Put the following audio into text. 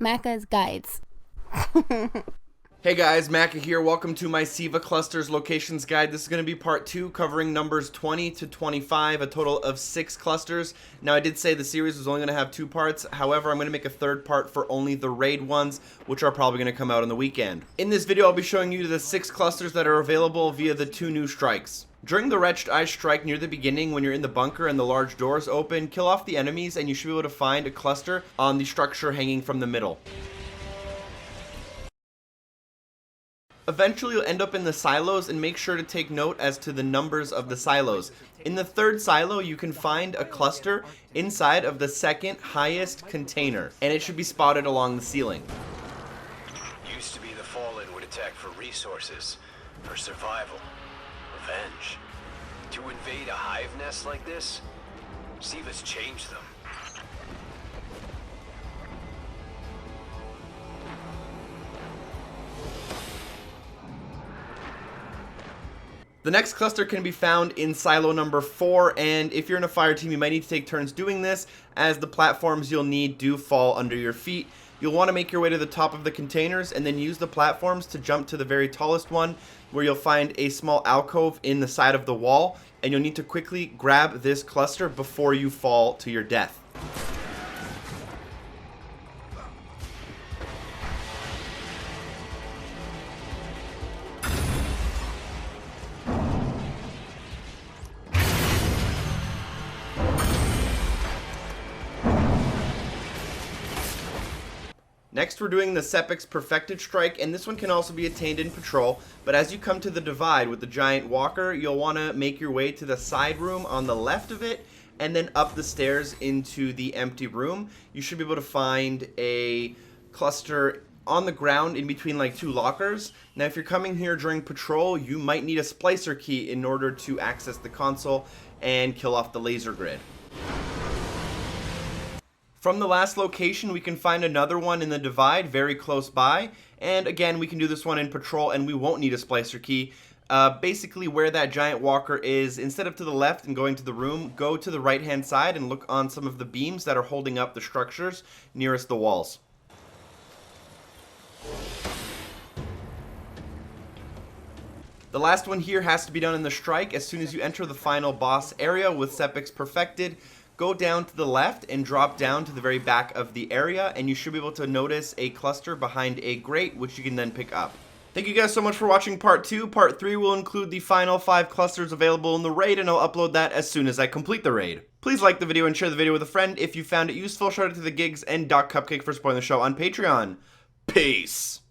Macca's Guides. Hey guys, Macca here. Welcome to my SIVA Clusters Locations Guide. This is going to be part 2 covering numbers 20 to 25, a total of 6 clusters. Now I did say the series was only going to have 2 parts, however I'm going to make a third part for only the raid ones, which are probably going to come out on the weekend. In this video I'll be showing you the 6 clusters that are available via the 2 new strikes. During the Wretched Eye Strike near the beginning, when you're in the bunker and the large doors open, kill off the enemies and you should be able to find a cluster on the structure hanging from the middle. Eventually you'll end up in the silos, and make sure to take note as to the numbers of the silos. In the third silo you can find a cluster inside of the second highest container, and it should be spotted along the ceiling. Used to be the Fallen would attack for resources, for survival, revenge. To invade a hive nest like this, SIVA's changed them. The next cluster can be found in silo number 4, and if you're in a fire team you might need to take turns doing this, as the platforms you'll need do fall under your feet. You'll want to make your way to the top of the containers and then use the platforms to jump to the very tallest one, where you'll find a small alcove in the side of the wall, and you'll need to quickly grab this cluster before you fall to your death. Next we're doing the Sepiks Perfected Strike, and this one can also be attained in patrol, but as you come to the divide with the giant walker, you'll want to make your way to the side room on the left of it, and then up the stairs into the empty room. You should be able to find a cluster on the ground in between like 2 lockers. Now if you're coming here during patrol, you might need a splicer key in order to access the console and kill off the laser grid. From the last location, we can find another one in the divide very close by, and again we can do this one in patrol and we won't need a splicer key. Basically where that giant walker is, instead of to the left and going to the room, go to the right hand side and look on some of the beams that are holding up the structures nearest the walls. The last one here has to be done in the strike. As soon as you enter the final boss area with Sepiks Perfected, go down to the left and drop down to the very back of the area, and you should be able to notice a cluster behind a grate, which you can then pick up. Thank you guys so much for watching part 2. Part 3 will include the final 5 clusters available in the raid, and I'll upload that as soon as I complete the raid. Please like the video and share the video with a friend if you found it useful. Shout out to the Gigs and Doc Cupcake for supporting the show on Patreon. Peace!